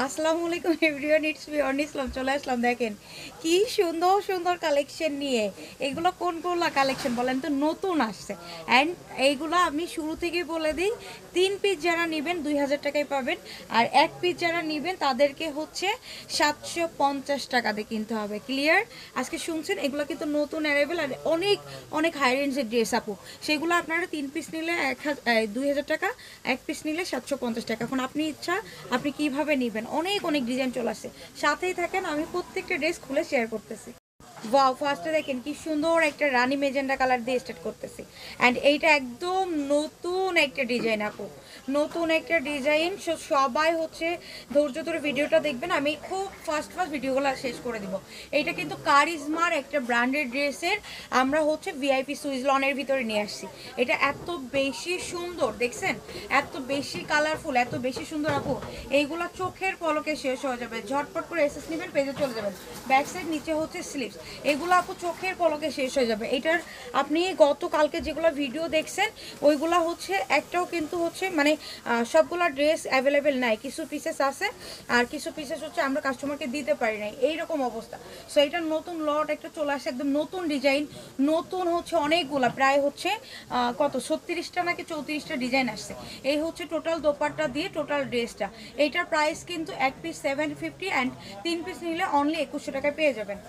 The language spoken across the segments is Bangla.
আসসালামু আলাইকুম এভরিওয়ান, ইটস মি অর্নি ইসলাম। চলে আসলাম, দেখেন কি সুন্দর সুন্দর কালেকশন নিয়ে। এগুলো কোনগুলো কালেকশন বলেন তো, নতুন আসছে। অ্যান্ড এইগুলো আমি শুরু থেকেই বলে দিই, 3 পিস যারা নেবেন 2000 টাকায় পাবেন, আর 1 পিস যারা নেবেন তাদেরকে হচ্ছে 750 টাকা দিয়ে কিনতে হবে। ক্লিয়ার? আজকে শুনছেন, এগুলো কিন্তু নতুন অ্যারাইভেল আর অনেক অনেক হাই রেঞ্জের ড্রেস আপু। সেগুলো আপনারা 3 পিস নিলে 2000 টাকা, 1 পিস নিলে 750 টাকা। এখন আপনি ইচ্ছা আপনি কিভাবে নেবেন, অনেক অনেক ডিজাইন চলে আসছে। সাথেই থাকেন, আমি প্রত্যেকটা ড্রেস খুলে শেয়ার করতেছি। ওয়াও, ফার্স্টে দেখেন কি সুন্দর একটা রানী মেজেন্ডা কালার দিয়ে স্টার্ট করতেছি। অ্যান্ড এইটা একদম নতুন একটা ডিজাইন আপু, নতুন একটা ডিজাইন। সবাই হচ্ছে ধৈর্য ধরে ভিডিওটা দেখবেন, আমি খুব ফার্স্ট ভিডিওগুলো শেষ করে দিব। এইটা কিন্তু কারিজমার একটা ব্র্যান্ডেড ড্রেসের আমরা হচ্ছে ভিআইপি সুইজলনের ভিতরে নিয়ে আসছি। এটা এত বেশি সুন্দর দেখছেন, এত বেশি কালারফুল, এত বেশি সুন্দর আপু। এইগুলো চোখের পলকে শেষ হয়ে যাবে। ঝটপট করে এসএস নেবেন, পেজে চলে যাবেন। ব্যাক সাইড নিচে হচ্ছে স্লিভস। এগুলো আপু চোখের পলকে শেষ হয়ে যাবে। এটার আপনি গতকালকে যেগুলো ভিডিও দেখছেন ওইগুলো হচ্ছে একটাও কিন্তু হচ্ছে মানে সবগুলো ড্রেস অ্যাভেলেবেল নাই, কিছু পিসেস আছে আর কিছু পিসেস হচ্ছে আমরা কাস্টমারকে দিতে পারি নাই, এইরকম অবস্থা। সো এটা নতুন লট একটা চলে আসে, একদম নতুন ডিজাইন, নতুন হচ্ছে অনেকগুলা, প্রায় হচ্ছে কত 36টা নাকি 34টা ডিজাইন আসছে। এই হচ্ছে টোটাল দোপাট্টা দিয়ে টোটাল ড্রেসটা। এইটার প্রাইস কিন্তু 1 পিস 750 অ্যান্ড 3 পিস নিলে অনলি 2100 টাকায় পেয়ে যাবেন।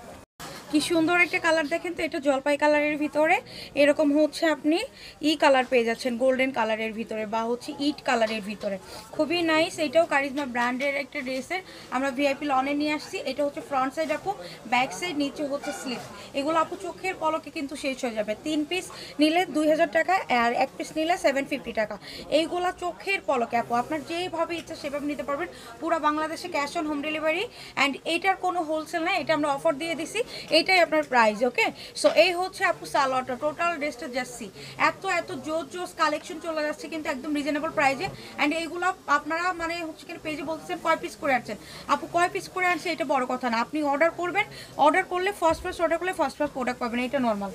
কি সুন্দর একটা কালার দেখেন তো, এটা জলপাই কালারের ভিতরে এরকম হচ্ছে আপনি কালার পেয়ে যাচ্ছেন, গোল্ডেন কালারের ভিতরে বা হচ্ছে ইট কালারের ভিতরে, খুবই নাইস। এটাও কারিজমা ব্র্যান্ডের একটা ড্রেসের আমরা ভিআইপি লনে নিয়ে আসছি। এটা হচ্ছে ফ্রন্ট সাইড আপু, ব্যাক সাইড নিচে হচ্ছে স্লিভ। এগুলো আপু চোখের পলকে কিন্তু শেষ হয়ে যাবে। 3 পিস নিলে 2000 টাকা আর 1 পিস নিলে 750 টাকা। এইগুলা চোখের পলকে আপু, আপনার যেভাবে ইচ্ছা সেভাবে নিতে পারবেন। পুরো বাংলাদেশে cash on home delivery. And এইটার কোনো হোলসেল নাই, এটা আমরা অফার দিয়ে দিছি, এইটাই আপনার প্রাইস। ওকে, সো এই হচ্ছে আপু সালোয়ারটা, টোটাল ড্রেসটা যাচ্ছি। এত এত জোস জোস কালেকশন চলে যাচ্ছে কিন্তু একদম রিজনেবল প্রাইসে। অ্যান্ড এইগুলো আপনারা মানে হচ্ছে কিন্তু পেজে বলতেছেন কয় পিস করে আনছেন। আপু কয় পিস করে আনছে এটা বড় কথা না, আপনি অর্ডার করবেন, অর্ডার করলে ফার্স্ট অর্ডার করলে ফার্স্ট প্রোডাক্ট পাবেন, এটা নর্মাল।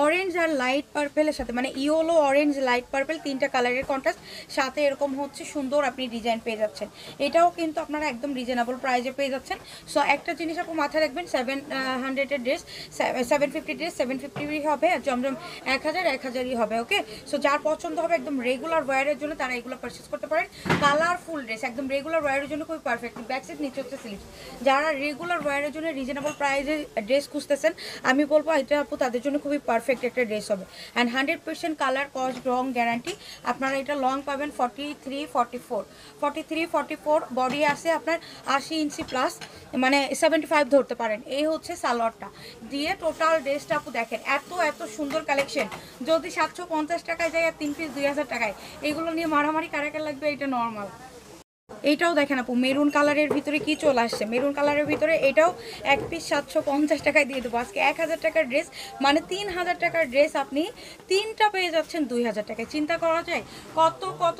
অরেঞ্জ আর লাইট পার্পেলের সাথে মানে ইয়েলো অরেঞ্জ লাইট পার্পেল তিনটা কালারের কন্ট্রাস্ট, সাথে এরকম হচ্ছে সুন্দর আপনি ডিজাইন পেয়ে যাচ্ছেন। এটাও কিন্তু আপনারা একদম রিজনেবল প্রাইসে পেয়ে যাচ্ছেন। সো একটা জিনিস আপনি মাথায় রাখবেন, 700-এর ড্রেস 750 ড্রেস 750ই হবে, আর জমজম 1000-1000ই হবে। ওকে, সো যার পছন্দ হবে একদম রেগুলার ওয়্যারের জন্য তারা এগুলো পারচেস করতে পারেন। কালারফুল ড্রেস একদম রেগুলার ওয়্যারের জন্য খুবই পারফেক্ট। ব্যাক সাইড নিচে হচ্ছে স্লিভস। যারা রেগুলার ওয়্যারের জন্য রিজনেবল প্রাইসে ড্রেস খুঁজতেছেন, আমি বলবো এটা আপু তাদের জন্য খুবই পারফেক্ট একটা ড্রেস হবে। And 100% colour cost wrong guarantee. আপনারা এটা লং পাবেন 43-44 বডি আছে আপনার 80 ইঞ্চি প্লাস, মানে 75 ধরতে পারেন। এই হচ্ছে সালোয়ারটা দিয়ে টোটাল ড্রেসটা আপু দেখেন, এত এত সুন্দর কালেকশন। যদি 750 টাকায় যায় আর 3 পিস 2000 টাকায়, এগুলো নিয়ে মারামারি কারাকার লাগবে, এটা নর্মাল। এইটাও দেখেন আপু, মেরুন কালারের ভিতরে কি চলে আসছে, মেরুন কালারের ভিতরে এটাও 1 পিস 750 টাকায় দিয়ে দেবো আজকে। 1000 টাকার ড্রেস মানে 3000 টাকার ড্রেস আপনি তিনটা পেয়ে যাচ্ছেন 2000 টাকায়। চিন্তা করা যায় কত কত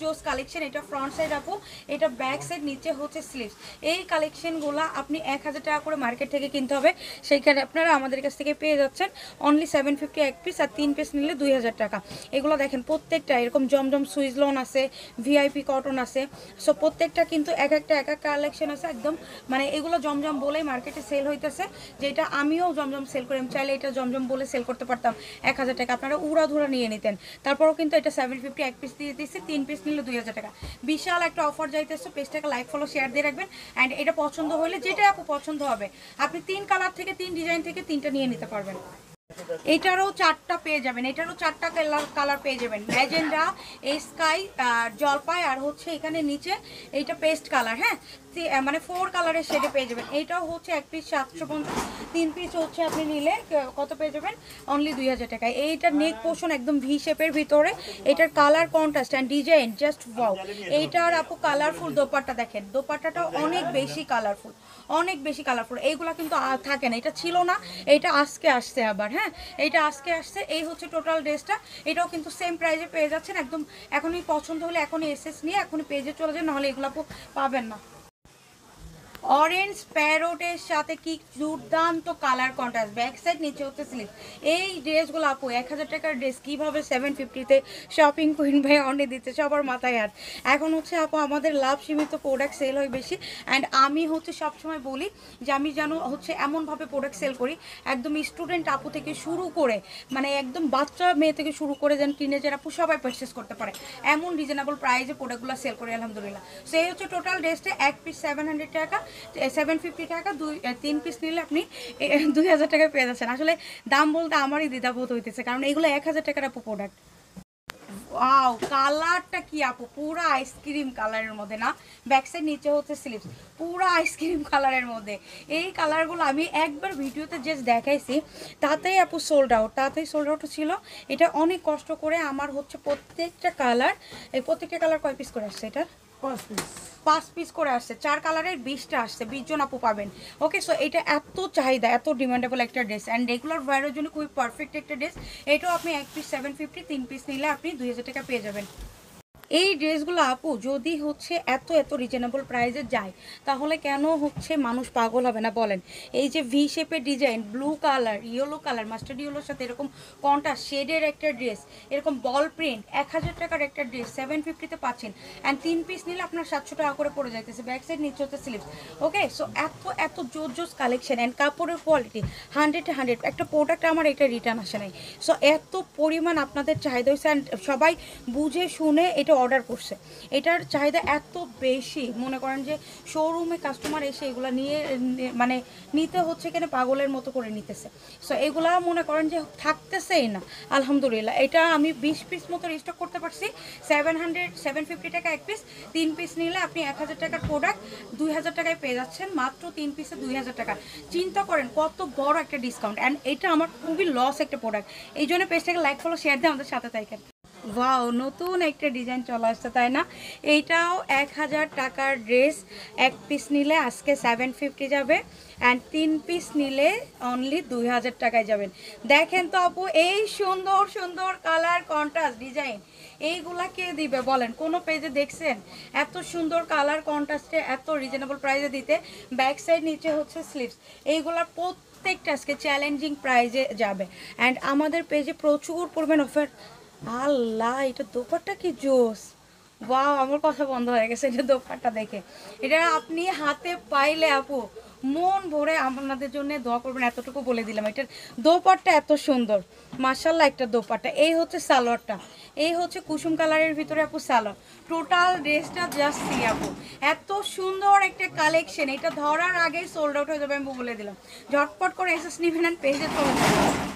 জোস কালেকশন। এটা ফ্রন্ট সাইড আপু, এটা ব্যাক সাইড, নিচে হচ্ছে স্লিভস। এই কালেকশনগুলো আপনি 1000 টাকা করে মার্কেট থেকে কিনতে হবে, সেইখানে আপনারা আমাদের কাছ থেকে পেয়ে যাচ্ছেন অনলি 750 1 পিস, আর 3 পিস নিলে 2000 টাকা। এগুলো দেখেন প্রত্যেকটা এরকম জমজম সুইজলন আছে, ভিআইপি কটন আছে। সো প্রত্যেকটা কিন্তু এক এক কালেকশন আছে একদম, মানে এগুলো জমজম বলেই মার্কেটে সেল হইতেছে। যেটা আমিও জমজম সেল করি, আমি চাইলে এটা জমজম বলে সেল করতে পারতাম 1000 টাকা, আপনারা উড়াধুরা নিয়ে নিতেন। তারপরেও কিন্তু এটা 750 1 পিস দিয়ে দিচ্ছি, 3 পিস নিলে 2000 টাকা। বিশাল একটা অফার যাইতেছে। পেজটাকে লাইক ফলো শেয়ার দিয়ে রাখবেন। অ্যান্ড এটা পছন্দ হলে, যেটা আপু পছন্দ হবে, আপনি 3 কালার থেকে 3 ডিজাইন থেকে 3টা নিয়ে নিতে পারবেন। এটারও 4টা পেয়ে যাবেন, এটারও 4টা কালার পেয়ে যাবেন, ম্যাজেন্ডা, স্কাই, জলপাই, আর হচ্ছে এখানে নিচে এইটা পেস্ট কালার। হ্যাঁ, মানে 4 কালারের শেডে পেয়ে যাবেন। এইটাও হচ্ছে 1 পিস 750, 3 পিস হচ্ছে আপনি নিলে কত পেয়ে যাবেন অনলি 2000 টাকায়। এইটার নেক পোর্শন একদম ভি শেপের ভিতরে, এটার colour contrast and design just wow. এইটার আপু কালারফুল দোপাট্টা দেখেন, দোপাট্টাটা অনেক বেশি কালারফুল, অনেক বেশি কালারফুল। এইগুলা কিন্তু থাকে না, এটা ছিল না, এটা আজকে আসছে আবার। হ্যাঁ, এইটা আজকে আসছে। এই হচ্ছে টোটাল ড্রেসটা। এটাও কিন্তু সেম প্রাইসে পেয়ে যাচ্ছেন একদম। এখনই পছন্দ হলে এখনই এসএস নিয়ে এখনই পেজে চলে যান, নাহলে এগুলো পাবেন না। অরেঞ্জ প্যারোটের সাথে কি দুর্দান্ত কালার কন্ট্রাস্ট, ব্যাক সাইড নিচে হচ্ছে স্লিভ। এই ড্রেসগুলো আপু 1000 টাকার ড্রেস কীভাবে 750-তে শপিং কুইন ভাই অনে দিচ্ছে সবার মাথায় হাত। এখন হচ্ছে আপু আমাদের লাভ সীমিত প্রোডাক্ট সেল হয় বেশি, অ্যান্ড আমি হচ্ছে সবসময় বলি যে আমি যেন হচ্ছে এমনভাবে প্রোডাক্ট সেল করি একদম স্টুডেন্ট আপু থেকে শুরু করে মানে একদম বাচ্চা মেয়ে থেকে শুরু করে যেন টিনেজার আপু সবাই পারচেস করতে পারে এমন রিজনেবল প্রাইসে প্রোডাক্টগুলো সেল করি আলহামদুলিল্লাহ। সেই হচ্ছে টোটাল ড্রেসটা এক পিস 700 টাকা, 750 টাকা, 3 পিস নিলে আপনি 2000 টাকায় পেয়ে যাচ্ছেন। আসলে দাম বলতে আমারই দ্বিধাবোধ হইতেছে, কারণ এগুলো 1000 টাকার আপু প্রোডাক্ট। ওয়াও কালারটা কি আপু, পুরো আইসক্রিম কালারের মধ্যে না, ব্যাক সাইড নিচে হচ্ছে স্লিভস, পুরো আইসক্রিম কালারের মধ্যে। এই কালারগুলো আমি একবার ভিডিওতে জাস্ট দেখাইছি, তাতেই আপু সোল্ড আউট, তাতেই সোল্ড আউট ছিল। এটা অনেক কষ্ট করে আমার হচ্ছে প্রত্যেকটা কালার, এই প্রত্যেকটা কালার কয় পিস করে আসছে, এটা 5 পিস করে আসছে, 4 কালারের 20টা আসছে, 20 জন আপু পাবেন। ওকে, সো এটা এত চাহিদা, এত ডিমান্ডেবল একটা ড্রেস অ্যান্ড রেগুলার ওয়্যারের জন্য খুবই পারফেক্ট একটা ড্রেস। এটাও আপনি এক পিস 750, 3 পিস নিলে আপনি 2000 টাকা পেয়ে যাবেন। এই ড্রেসগুলো আপু যদি হচ্ছে এত এত রিজনেবল প্রাইসে যায় তাহলে কেন হচ্ছে মানুষ পাগল হবে না বলেন। এই যে ভি শেপের ডিজাইন, blue colour, yellow colour, mustard ইয়েলোর সাথে এরকম কন্ট্রাস্ট শেডের একটা ড্রেস, এরকম বল প্রিন্ট, 1000 টাকার একটা ড্রেস 750-তে পাচ্ছেন, অ্যান্ড 3 পিস নিলে আপনার 700 টাকা করে পড়ে যাইতেছে, ব্যাক সাইড নিচে হচ্ছে স্লিভস। ওকে, সো এত এত জোর জোস কালেকশন অ্যান্ড কাপড়ের কোয়ালিটি 100-100, একটা প্রোডাক্ট আমার এটা রিটার্ন আসে নাই। সো এত পরিমাণ আপনাদের চাহিদা হয়েছে অ্যান্ড সবাই বুঝে শুনে এটা অর্ডার করছে। এটার চাহিদা এত বেশি, মনে করেন যে শোরুমে কাস্টমার এসে এগুলো নিয়ে মানে নিতে হচ্ছে কেন পাগলের মতো করে নিতেছে। সো এগুলা মনে করেন যে থাকতেছেই না আলহামদুলিল্লাহ। এটা আমি 20 পিস মতো রিস্টক করতে পারছি, 750 টাকা এক পিস, 3 পিস নিলে আপনি 1000 টাকার প্রোডাক্ট 2000 টাকায় পেয়ে যাচ্ছেন, মাত্র 3 পিসে 2000 টাকা। চিন্তা করেন কত বড় একটা ডিসকাউন্ট, অ্যান্ড এটা আমার খুবই লস একটা প্রোডাক্ট। এই জন্য পেজটাকে লাইক ফলো শেয়ার দিয়ে আমাদের সাথে থাকেন। ওয়াও, নতুন একটা ডিজাইন চলে আসছে তাই না? এইটাও 1000 টাকার ড্রেস, এক পিস নিলে আজকে 750 যাবে, অ্যান্ড 3 পিস নিলে অনলি 2000 টাকায় যাবেন। দেখেন তো আপু এই সুন্দর সুন্দর কালার কন্ট্রাস্ট ডিজাইন, এইগুলা কে দিবে বলেন? কোনো পেজে দেখছেন এত সুন্দর কালার কন্ট্রাস্টে এত রিজনেবল প্রাইসে দিতে? ব্যাক সাইড নিচে হচ্ছে স্লিভস, এইগুলার প্রত্যেকটা আজকে চ্যালেঞ্জিং প্রাইসে যাবে, অ্যান্ড আমাদের পেজে প্রচুর পরিমাণ অফার। আল্লাহ, এটা দোপাট্টা কি জোস! ওয়াও, আমার কথা বন্ধ হয়ে গেছে এটা দোপাট্টা দেখে। এটা আপনি হাতে পাইলে আপু মন ভরে আপনাদের জন্য দোয়া করবেন, এতটুকু বলে দিলাম। এটার দোপাট্টা এত সুন্দর, মাশাআল্লাহ একটা দোপাট্টা। এই হচ্ছে সালোয়ারটা, এই হচ্ছে কুসুম কালারের ভিতরে আপু সালোয়ার, টোটাল ড্রেসটা জাস্ট সি আপু, এত সুন্দর একটা কালেকশন। এটা ধরার আগেই সোল্ড আউট হয়ে যাবে আমি বলে দিলাম। ঝটপট করে এসএস নিবেন অ্যান্ড পেজে চলে যাবেন।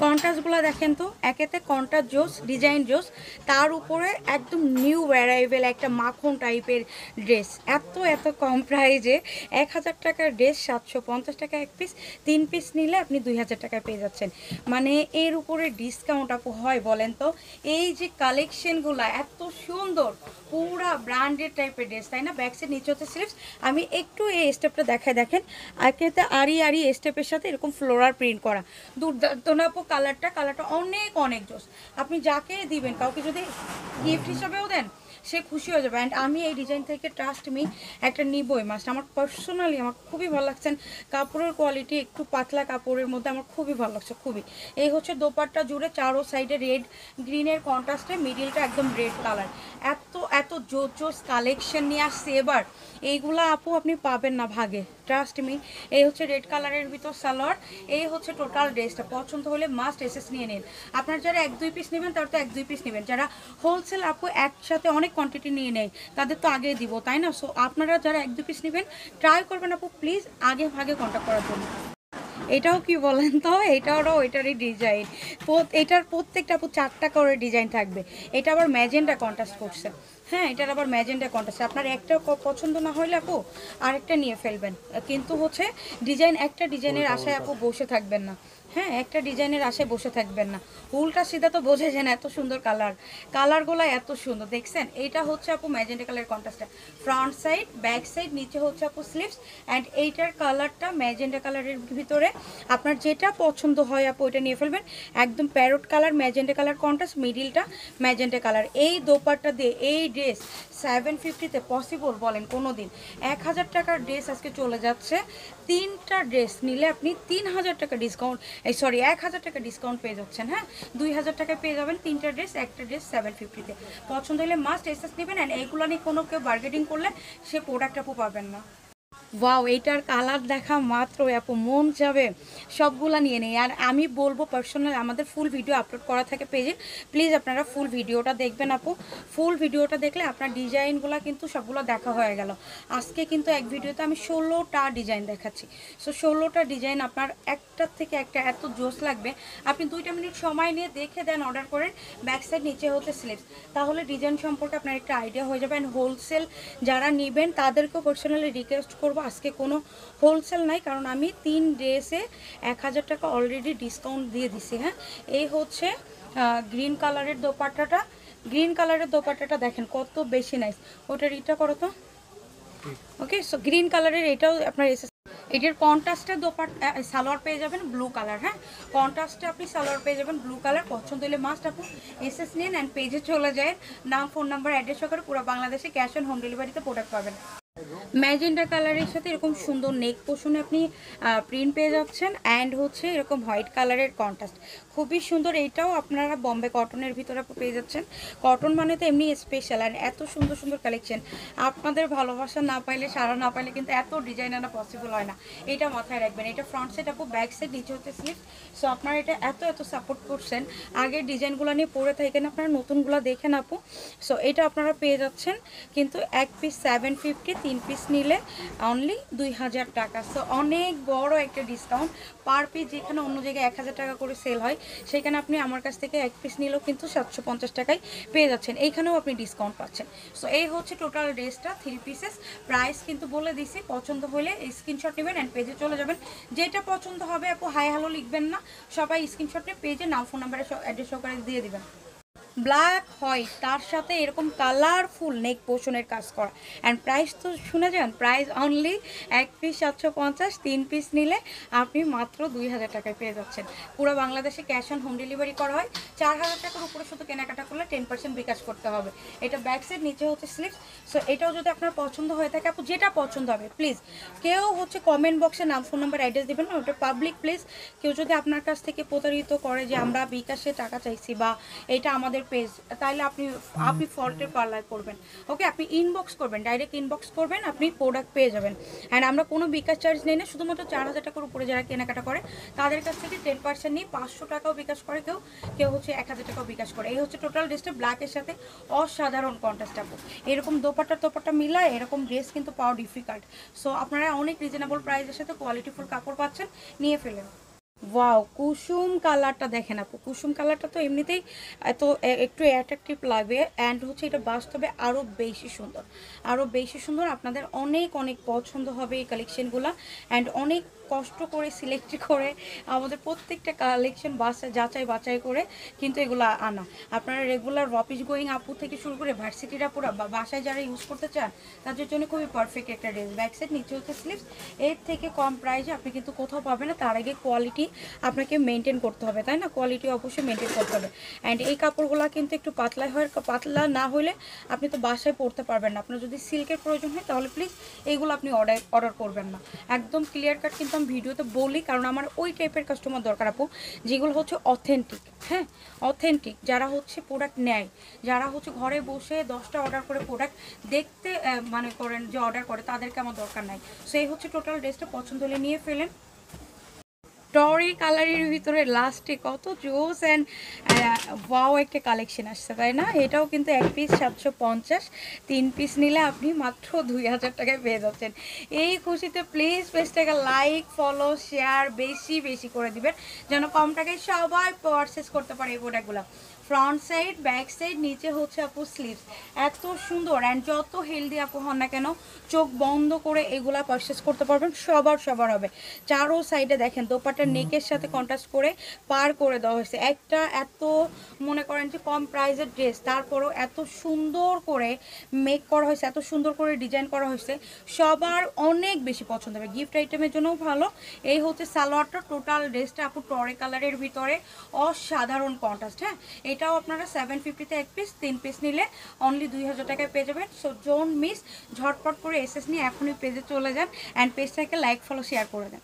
কন্ট্রাস্টগুলো দেখেন তো, একেতে কন্ট্রাস্ট জোস, ডিজাইন জোস, তার উপরে একদম নিউ অ্যারাইভেল একটা মাখন টাইপের ড্রেস, এত এত কম প্রাইজে 1000 টাকার ড্রেস 750 টাকা এক পিস, 3 পিস নিলে আপনি 2000 টাকায় পেয়ে যাচ্ছেন। মানে এর উপরে ডিসকাউন্ট আপু হয় বলেন তো? এই যে কালেকশনগুলো এত সুন্দর, পুরা ব্র্যান্ডেড টাইপের ড্রেস তাই না? ব্যাক সাইড নিচে হচ্ছে স্লিভস। আমি একটু এই স্টেপটা দেখায় দেখেন, একেতে আড়ি আড়ি স্টেপের সাথে এরকম ফ্লোরাল প্রিন্ট করা, দুর্দান্ত না আপু? কালারটা অনেক অনেক জোস। আপনি যাকে দিবেন, কাউকে যদি গিফট হিসাবেও দেন সে খুশি হয়ে যাবে। অ্যান্ড আমি এই ডিজাইন থেকে ট্রাস্ট মি একটা নিবই মাস্ট। আমার পার্সোনালি আমার খুবই ভালো লাগছেন, কাপড়ের কোয়ালিটি একটু পাতলা কাপড়ের মধ্যে আমার খুবই ভালো লাগছে খুবই। এই হচ্ছে দোপাট্টা জুড়ে চারো সাইডে রেড গ্রিনের কন্ট্রাস্টে, মিডিলটা একদম রেড কালার। এত এত জোস কালেকশন নিয়ে আসছে এবার, এইগুলা আপু আপনি পাবেন না ভাগে, ট্রাস্ট মি। এই হচ্ছে রেড কালারের ভিতর সালোয়ার, এই হচ্ছে টোটাল ড্রেসটা। পছন্দ হলে মাস্ট এসএস নিয়ে নিন। আপনার যারা 1-2 পিস নেবেন তারা তো 1-2 পিস নেবেন, যারা হোলসেল আপু একসাথে অনেক কোয়ান্টিটি নিয়ে নেয় তাদের তো আগে দিব তাই না? সো আপনারা যারা 1-2 পিস নেবেন ট্রাই করবেন আপু প্লিজ আগে ভাগে কন্ট্যাক্ট করার জন্য। এটাও কি বলেন তো, এটারও ওইটারই ডিজাইন, এটার প্রত্যেকটা আপু 4টা করে ডিজাইন থাকবে। এটা আবার ম্যাজেন্ডা কন্ট্রাস্ট করছে, হ্যাঁ এটার আবার ম্যাজেন্ডা কন্ট্রাস্ট। আপনার একটা পছন্দ না হলে আপু আরেকটা নিয়ে ফেলবেন, কিন্তু হচ্ছে ডিজাইন একটা ডিজাইনের আশায় আপু বসে থাকবেন না। হ্যাঁ, একটা ডিজাইনের আশায় বসে থাকবেন না, উল্টা সিধা তো বোঝে যে না এত সুন্দর কালারগুলো এত সুন্দর দেখছেন। এটা হচ্ছে আপু ম্যাজেন্টা কালার কন্ট্রাস্টটা, ফ্রন্ট সাইড ব্যাক সাইড, নিচে হচ্ছে আপু স্লিভস। অ্যান্ড এইটার কালারটা ম্যাজেন্টা কালারের ভিতরে আপনার যেটা পছন্দ হয় আপু ওইটা নিয়ে ফেলবেন। একদম parrot colour magenta colour contrast, মিডিলটা ম্যাজেন্টা কালার। এই দোপাট্টা দিয়ে এই ড্রেস 750-তে পসিবল বলেন কোনো দিন? 1000 টাকার ড্রেস আজকে চলে যাচ্ছে, 3টা ড্রেস নিলে আপনি 3000 টাকা ডিসকাউন্ট, সরি 1000 টাকা ডিসকাউন্ট পেয়ে যাচ্ছেন। হ্যাঁ, 2000 টাকায় পেয়ে যাবেন 3টা ড্রেস, একটা ড্রেস 750-তে। পছন্দ হলে মাস্ট এসএস নেবেন। অ্যান্ড এইগুলো নিয়ে কোনো কেউ বার্গেটিং করলে সে প্রোডাক্ট আপু পাবেন না। ওয়াও, এইটার কালার দেখা মাত্র আপু মন যাবে সবগুলা নিয়ে নেই। আর আমি বলবো পার্সোনাল আমাদের ফুল ভিডিও আপলোড করা থাকে পেজে, প্লিজ আপনারা ফুল ভিডিওটা দেখবেন আপু। ফুল ভিডিওটা দেখলে আপনার ডিজাইনগুলো কিন্তু সবগুলো দেখা হয়ে গেল। আজকে কিন্তু এক ভিডিওতে আমি 16টা ডিজাইন দেখাচ্ছি। সো 16টা ডিজাইন আপনার একটার থেকে একটা এত জোস লাগবে, আপনি 2 মিনিট সময় নিয়ে দেখে দেন, অর্ডার করেন। ব্যাক সাইড নিচে হতে স্লিভস, তাহলে ডিজাইন সম্পর্কে আপনার একটা আইডিয়া হয়ে যাবে। অ্যান্ড হোলসেল যারা নেবেন তাদেরকেও পার্সোনালি রিকোয়েস্ট করবো, আজকে কোনো হোলসেল নাই, কারণ আমি 3 ড্রেসে 1000 টাকা অলরেডি ডিসকাউন্ট দিয়ে দিছি। হ্যাঁ, এই হচ্ছে গ্রিন কালারের দোপাট্টাটা, গ্রিন কালারের দোপাট্টাটা দেখেন কত বেশি নাইস। ওটা রিটা করো তো। ওকে, সো গ্রিন কালারের এটাও আপনার এটার কন্ট্রাস্টে সালোয়ার পেয়ে যাবেন ব্লু কালার। হ্যাঁ, কন্ট্রাস্টে আপনি সালোয়ার পেয়ে যাবেন ব্লু কালার। পছন্দ হলে মাস্ট আপু এসএস নিন অ্যান্ড পেজে চলে যায়, নাম ফোন নাম্বার অ্যাড্রেস সহকারে পুরো বাংলাদেশে ক্যাশ অন হোম ডেলিভারিতে প্রোডাক্ট পাবেন। ম্যাজেন্টা কালারের সাথে এরকম সুন্দর নেক পোষণে আপনি প্রিন্ট পেয়ে যাচ্ছেন। অ্যান্ড হচ্ছে এরকম হোয়াইট কালারের কন্ট্রাস্ট, খুবই সুন্দর। এইটাও আপনারা বম্বে কটনের ভিতরে পেয়ে যাচ্ছেন। কটন মানে তো এমনি স্পেশাল। অ্যান্ড এত সুন্দর সুন্দর কালেকশন, আপনাদের ভালোবাসা না পাইলে, সারা না পাইলে কিন্তু এত ডিজাইন আনা পসিবল হয় না, এটা মাথায় রাখবেন। এটা ফ্রন্ট সাইড আপু, ব্যাক সাইড, নিচে হচ্ছে স্লিভ। সো আপনারা এটা এত সাপোর্ট করছেন, আগের ডিজাইনগুলো নিয়ে পরে থাকেন, আপনারা নতুনগুলো দেখেন আপু। সো এটা আপনারা পেয়ে যাচ্ছেন কিন্তু এক পিস 750, 3 পিস নিলে অনলি 2000 টাকা। সো অনেক বড় একটা ডিসকাউন্ট পার পিস, যেখানে অন্য জায়গায় 1000 টাকা করে সেল হয়, সেখানে আপনি আমার কাছ থেকে এক পিস নিলেও কিন্তু 750 টাকায় পেয়ে যাচ্ছেন, এইখানেও আপনি ডিসকাউন্ট পাচ্ছেন। সো এই হচ্ছে টোটাল ড্রেসটা, 3 পিসেস। প্রাইস কিন্তু বলে দিছি, পছন্দ হলে স্ক্রিনশট নেবেন অ্যান্ড পেজে চলে যাবেন। যেটা পছন্দ হবে আপু হাই হ্যালো লিখবেন না, সবাই স্ক্রিনশট নিয়ে পেজে নাম ফোন নাম্বারে অ্যাড্রেস সহকারে দিয়ে দিবেন। ব্ল্যাক হোয়াইট তার সাথে এরকম কালারফুল নেক পোষণের কাজ করা। অ্যান্ড প্রাইস তো শুনে যান, প্রাইস অনলি এক পিস 750, 3 পিস নিলে আপনি মাত্র 2000 টাকায় পেয়ে যাচ্ছেন। পুরো বাংলাদেশে ক্যাশ অন হোম ডেলিভারি করা হয়। 4000 টাকার উপরে শুধু কেনাকাটা করলে 10% বিকাশ করতে হবে। এটা ব্যাক সাইড, নিচে হচ্ছে স্লিভস। সো এটাও যদি আপনার পছন্দ হয়ে থাকে আপু, যেটা পছন্দ হবে প্লিজ কেউ হচ্ছে কমেন্ট বক্সে নাম ফোন নাম্বার অ্যাড্রেস দেবেন না, ওটা পাবলিক প্লেস। কেউ যদি আপনার কাছ থেকে প্রতারিত করে যে আমরা বিকাশে টাকা চাইছি বা এটা আমাদের পেজ, তাহলে আপনি ফল্টের পাল্লায় পড়বেন। ওকে, আপনি ইনবক্স করবেন, ডাইরেক্ট ইনবক্স করবেন, আপনি প্রোডাক্ট পেয়ে যাবেন। অ্যান্ড আমরা কোনো বিকাশ চার্জ নেই না, শুধুমাত্র 4000 টাকার উপরে যারা কেনাকাটা করে তাদের কাছ থেকে 10% নিয়ে 500 টাকাও বিকাশ করে, কেউ হচ্ছে 1000 টাকাও বিকাশ করে। এই হচ্ছে টোটাল ড্রেসটা, ব্ল্যাকের সাথে অসাধারণ কন্ট্রাস্ট আপু। এরকম দোপাট্টা মিলায় এরকম ড্রেস কিন্তু পাওয়া ডিফিকাল্ট। সো আপনারা অনেক রিজনেবল প্রাইসের সাথে কোয়ালিটিফুল কাপড় পাচ্ছেন, নিয়ে ফেলেন। ওয়াও, কুসুম কালারটা দেখেন আপু, কুসুম কালারটা তো এমনিতেই একটু অ্যাট্রাকটিভ লাগবে। অ্যান্ড হচ্ছে এটা বাস্তবে আরও বেশি সুন্দর, আরও বেশি সুন্দর। আপনাদের অনেক পছন্দ হবে এই কালেকশনগুলো। অ্যান্ড অনেক কষ্ট করে সিলেক্ট করে আমাদের প্রত্যেকটা কালেকশন যাচাই বাছাই করে কিন্তু এগুলো আনা। আপনারা রেগুলার অফিস গোয়িং আপু থেকে শুরু করে ভার্সিটিরা পুরো বাসায় যারা ইউজ করতে চান তাদের জন্য খুবই পারফেক্ট একটা ড্রেস। ব্যাক সাইড, নিচে হচ্ছে স্লিভস। এর থেকে কম প্রাইসে আপনি কিন্তু কোথাও পাবেন না। তার আগে কোয়ালিটি আপনাকে মেনটেন করতে হবে, তাই না? কোয়ালিটি অবশ্যই মেনটেন করতে হবে। অ্যান্ড এই কাপড়গুলো কিন্তু একটু পাতলা না হলে আপনি তো বাসায় পরতে পারবেন না। আপনার যদি সিল্কের প্রয়োজন হয় তাহলে প্লিজ এইগুলো আপনি অর্ডার করবেন না। একদম ক্লিয়ার কাট কিন্তু আমি ভিডিওতে বলি, কারণ আমার ওই টাইপের কাস্টমার দরকার আপু, যেগুলো হচ্ছে অথেন্টিক। হ্যাঁ, অথেন্টিক যারা হচ্ছে প্রোডাক্ট নেয়, যারা হচ্ছে ঘরে বসে 10টা অর্ডার করে প্রোডাক্ট দেখতে মানে করেন যে অর্ডার করে, তাদেরকে আমার দরকার নাই। সো এই হচ্ছে টোটাল ড্রেসটা, পছন্দ হলে নিয়ে ফেলেন। টরি কালারের ভিতরে লাস্টে কত জোস অ্যান্ড ওয়াও একটা কালেকশন আসছে, তাই না? এটাও কিন্তু এক পিস 750, 3 পিস নিলে আপনি মাত্র 2000 টাকায় পেয়ে যাচ্ছেন। এই খুশিতে প্লিজ পেজটাকে লাইক, ফলো, শেয়ার বেশি করে দিবেন, যেন কম টাকায় সবাই পারচেস করতে পারে এই প্রোডাক্টগুলো। ফ্রন্ট সাইড, ব্যাক সাইড, নিচে হচ্ছে আপু স্লিভস। এত সুন্দর অ্যান্ড যত হেলদি আপু হন না কেন চোখ বন্ধ করে এগুলা পারচেস করতে পারবেন, সবার হবে। চারো সাইডে দেখেন দোপাট্টার নেকের সাথে কন্ট্রাস্ট করে পার করে দেওয়া হয়েছে। একটা এত মনে করেন যে কম প্রাইসের ড্রেস, তারপরেও এত সুন্দর করে মেক করা হয়েছে, এত সুন্দর করে ডিজাইন করা হয়েছে, সবার অনেক বেশি পছন্দ হবে, গিফট আইটেমের জন্যও ভালো। এই হচ্ছে সালোয়ারটা, টোটাল ড্রেসটা আপু টরে কালারের ভিতরে অসাধারণ কন্ট্রাস্ট। হ্যাঁ, এটাও আপনারা 750-তে এক পিস, 3 পিস নিলে অনলি 2000 টাকায় পেয়ে যাবেন। সো ডোন্ট মিস, ঝটপট করে এসএস নিয়ে এখনই পেজে চলে যান অ্যান্ড পেজটাকে লাইক ফলো শেয়ার করে দেন।